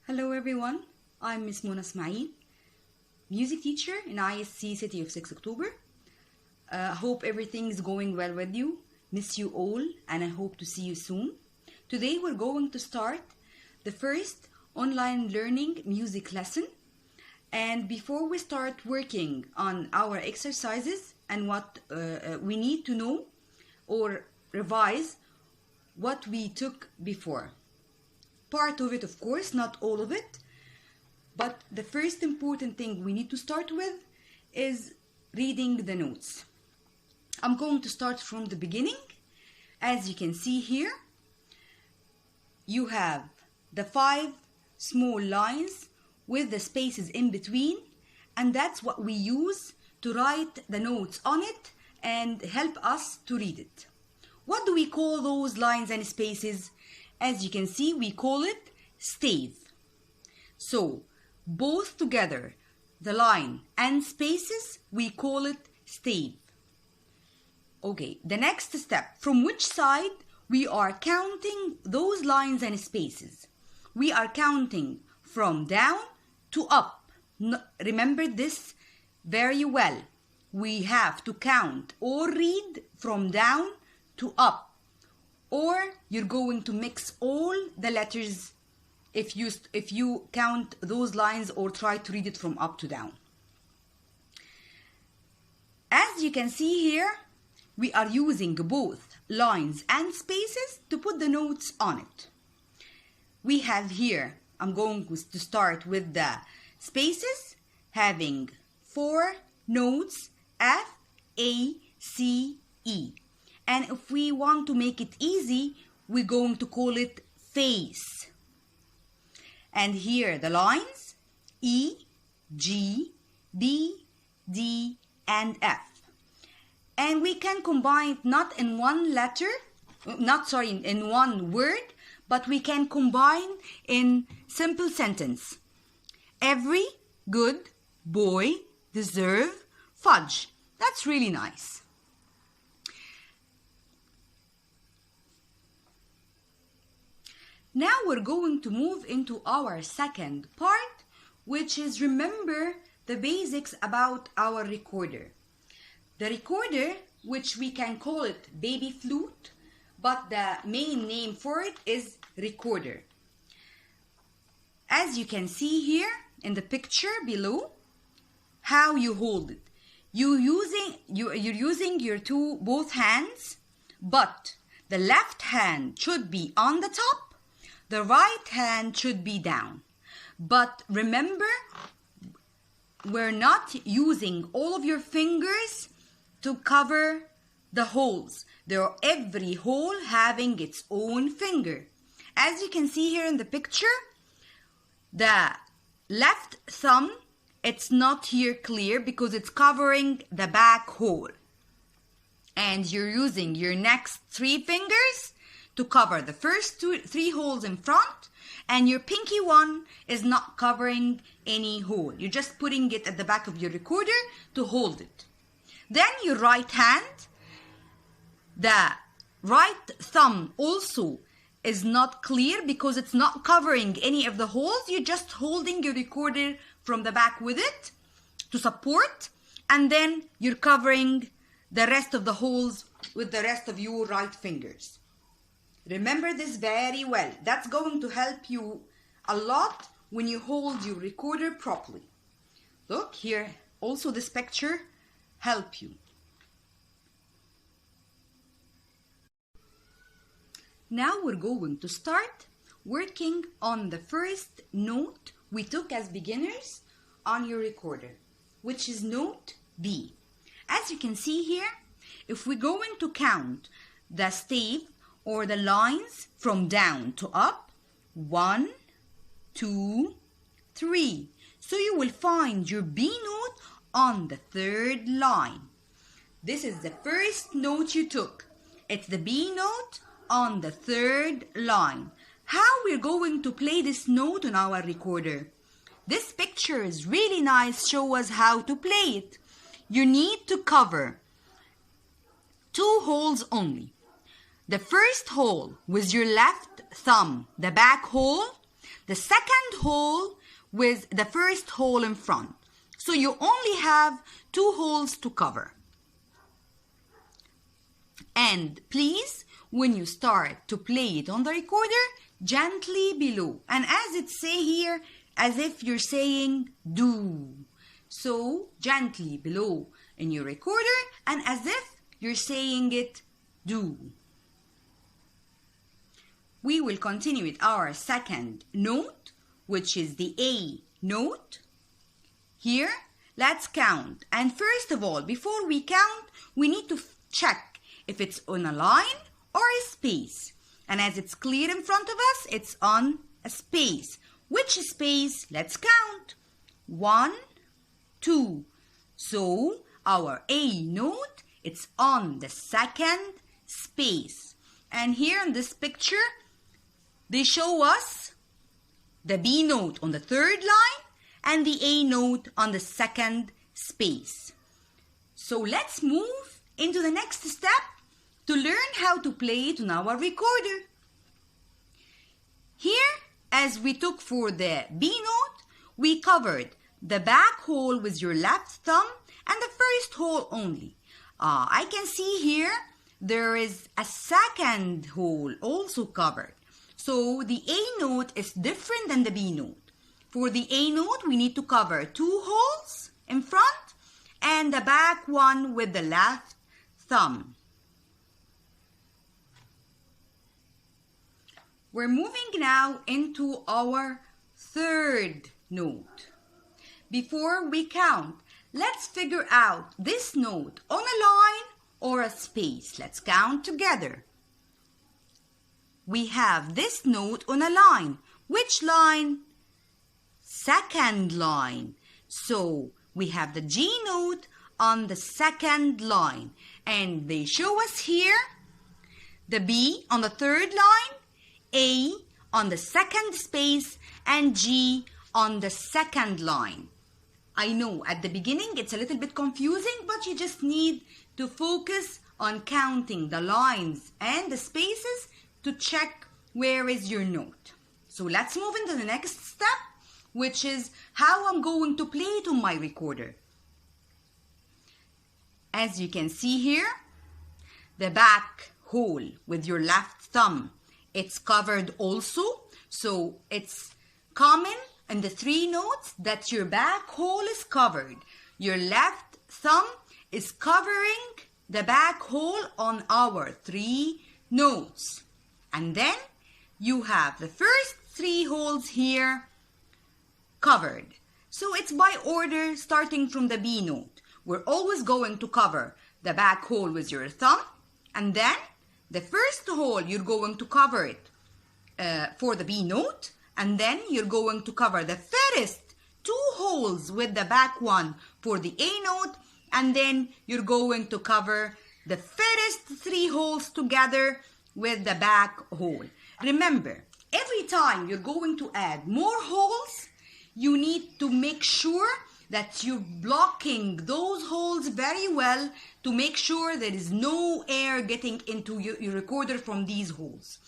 Hello everyone, I'm Miss Mona Ismail, music teacher in ISC City of 6 October. Hope everything is going well with you. Miss you all and I hope to see you soon. Today we're going to start the first online learning music lesson. And before we start working on our exercises and what we need to know or revise what we took before. Part of it, of course, not all of it, but the first important thing we need to start with is reading the notes. I'm going to start from the beginning. As you can see here, you have the 5 small lines with the spaces in between, and that's what we use to write the notes on it and help us to read it. What do we call those lines and spaces? As you can see, we call it stave. So, both together, the line and spaces, we call it stave. Okay, the next step, from which side we are counting those lines and spaces? We are counting from down to up. Remember this very well. We have to count or read from down to up. Or you're going to mix all the letters if you count those lines or try to read it from up to down. As you can see here, we are using both lines and spaces to put the notes on it. We have here, I'm going to start with the spaces, having 4 notes, F, A, C, E. And if we want to make it easy, we're going to call it face. And here the lines, E, G, B, D, and F. And we can combine it not in one letter, in one word, but we can combine in simple sentence. Every good boy deserves fudge. That's really nice. Now we're going to move into our second part, which is remember the basics about our recorder. The recorder, which we can call it baby flute, but the main name for it is recorder. As you can see here in the picture below, how you hold it. You're using your both hands, but the left hand should be on the top. The right hand should be down. But remember, we're not using all of your fingers to cover the holes. Every hole having its own finger. As you can see here in the picture, the left thumb, it's not here clear because it's covering the back hole. And you're using your next 3 fingers to cover the first 3 holes in front, and your pinky one is not covering any hole. You're just putting it at the back of your recorder to hold it. Then your right hand, the right thumb also is not clear because it's not covering any of the holes. You're just holding your recorder from the back with it to support, and then you're covering the rest of the holes with the rest of your right fingers. Remember this very well. That's going to help you a lot when you hold your recorder properly. Look here, also this picture help you. Now we're going to start working on the first note we took as beginners on your recorder, which is note B. As you can see here, if we're going to count the stave or the lines from down to up, 1, 2, 3. So you will find your B note on the 3rd line. This is the first note you took. It's the B note on the 3rd line. How we're going to play this note on our recorder? This picture is really nice, show us how to play it. You need to cover 2 holes only. The first hole with your left thumb, the back hole, the second hole with the first hole in front. So you only have 2 holes to cover. And please, when you start to play it on the recorder, gently below. And as it say here, as if you're saying do. So gently below in your recorder and as if you're saying it do. We will continue with our second note, which is the A note. Here, let's count. And first of all, before we count, we need to check if it's on a line or a space. And as it's clear in front of us, it's on a space. Which space? Let's count. 1, 2. So our A note, it's on the second space. And here in this picture, they show us the B note on the third line and the A note on the second space. So let's move into the next step to learn how to play it on our recorder. Here, as we took for the B note, we covered the back hole with your left thumb and the first hole only. I can see here there is a second hole also covered. So the A note is different than the B note. For the A note, we need to cover 2 holes in front and the back one with the left thumb. We're moving now into our third note. Before we count, let's figure out this note on a line or a space. Let's count together. We have this note on a line. Which line? Second line. So we have the G note on the second line. And they show us here the B on the third line, A on the second space, and G on the second line. I know at the beginning it's a little bit confusing, but you just need to focus on counting the lines and the spaces to check where is your note. So let's move into the next step, which is how I'm going to play it on my recorder. As you can see here, the back hole with your left thumb, it's covered also. So it's common in the 3 notes that your back hole is covered. Your left thumb is covering the back hole on our 3 notes. And then you have the first 3 holes here covered. So it's by order starting from the B note. We're always going to cover the back hole with your thumb, and then the first hole you're going to cover it for the B note, and then you're going to cover the first 2 holes with the back one for the A note, and then you're going to cover the first 3 holes together with the back hole. Remember, every time you're going to add more holes, you need to make sure that you're blocking those holes very well to make sure there is no air getting into your recorder from these holes.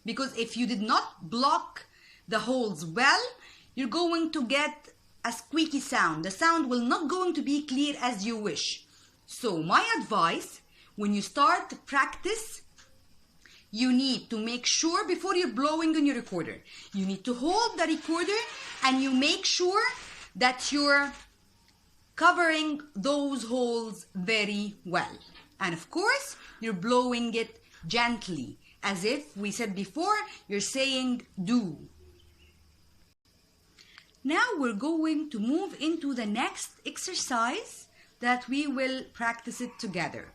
Because if you did not block the holes well, you're going to get a squeaky sound. The sound will not going to be clear as you wish. So my advice, when you start to practice, you need to make sure before you're blowing on your recorder, you need to hold the recorder and you make sure that you're covering those holes very well. And of course, you're blowing it gently, as if we said before, you're saying do. Now we're going to move into the next exercise that we will practice it together.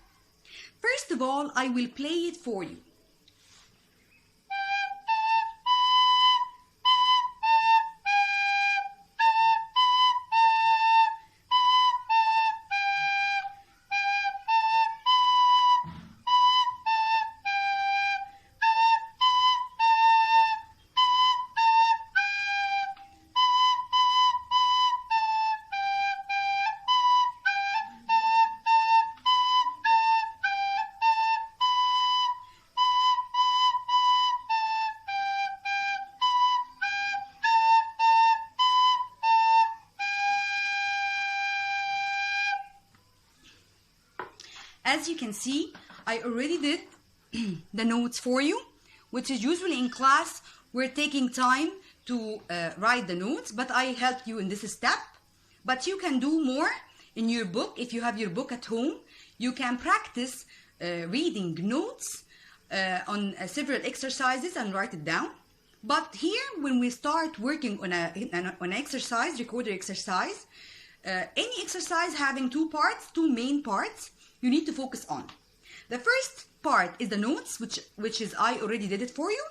First of all, I will play it for you. As you can see, I already did the notes for you, which is usually in class we're taking time to write the notes, but I helped you in this step. But you can do more in your book. If you have your book at home, you can practice reading notes on several exercises and write it down. But here, when we start working on an exercise, recorder exercise, any exercise having two main parts, you need to focus on. The first part is the notes, which is I already did it for you.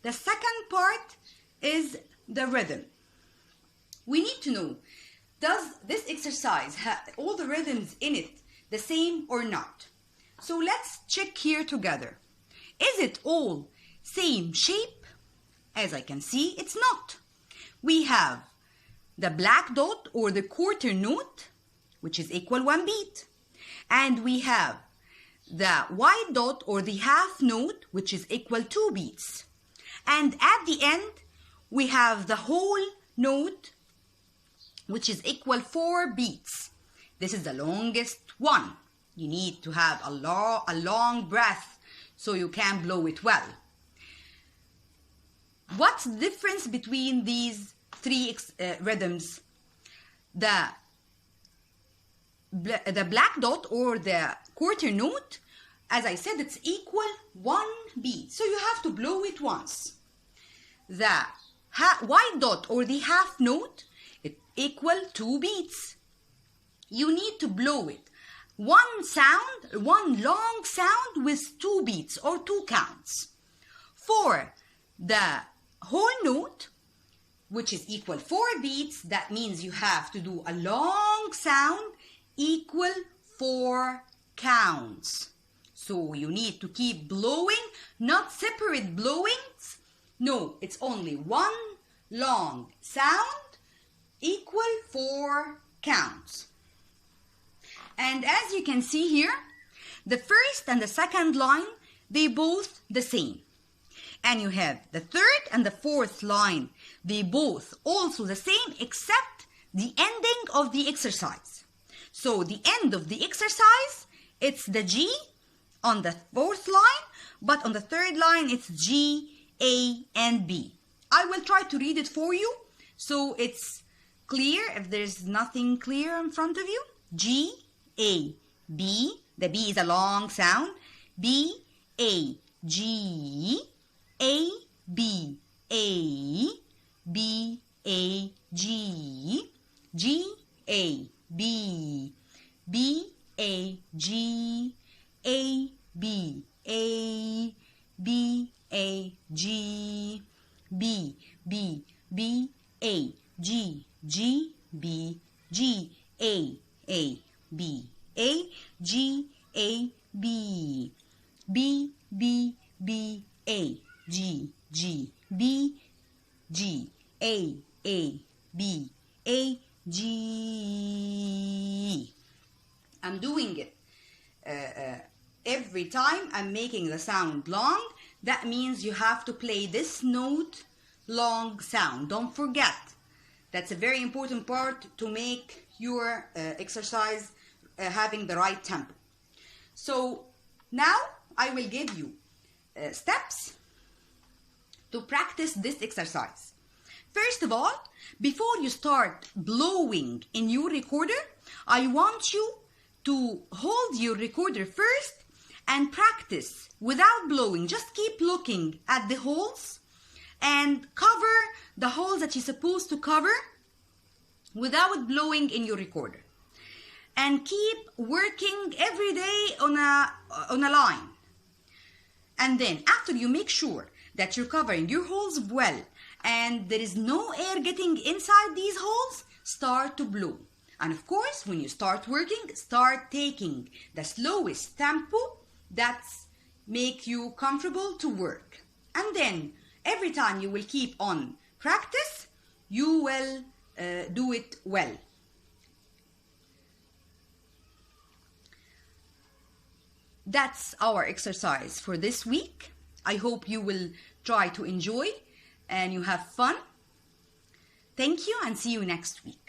The second part is the rhythm. We need to know, does this exercise have all the rhythms in it the same or not? So let's check here together. Is it all same shape? As I can see, it's not. We have the black dot or the quarter note, which is equal 1 beat. And we have the white dot or the half note, which is equal 2 beats. And at the end, we have the whole note, which is equal 4 beats. This is the longest one. You need to have a long breath so you can blow it well. What's the difference between these three rhythms? The black dot or the quarter note, as I said, it's equal 1 beat. So you have to blow it once. The white dot or the half note, it equal 2 beats. You need to blow it. One long sound with 2 beats or 2 counts. For the whole note, which is equal 4 beats, that means you have to do a long sound equal 4 counts. So you need to keep blowing, not separate blowings. No, it's only one long sound equal 4 counts. And as you can see here, the first and the second line, they both the same. And you have the third and the fourth line, they both also the same except the ending of the exercise. So the end of the exercise, it's the G on the fourth line, but on the third line it's G, A, and B. I will try to read it for you so it's clear if there's nothing clear in front of you. G, A, B, the B is a long sound, B, A, G, A, B, A, B, A, G, G, A, B, B, A, G, A, B, A, B, A, G, B, B, B, A, G, G, B, G, A, B, A, G, A, B, B, B, B, A, G, G, B, G, A, B, A, G. I'm doing it every time I'm making the sound long. That means you have to play this note long sound. Don't forget. That's a very important part to make your exercise having the right tempo. So now I will give you steps to practice this exercise. First of all, before you start blowing in your recorder, I want you to hold your recorder first and practice without blowing. Just keep looking at the holes and cover the holes that you're supposed to cover without blowing in your recorder. And keep working every day on a line. And then after you make sure that you're covering your holes well and there is no air getting inside these holes, start to blow. And of course, when you start working, start taking the slowest tempo that's make you comfortable to work. And then every time you will keep on practice, you will do it well. That's our exercise for this week. I hope you will try to enjoy and you have fun. Thank you and see you next week.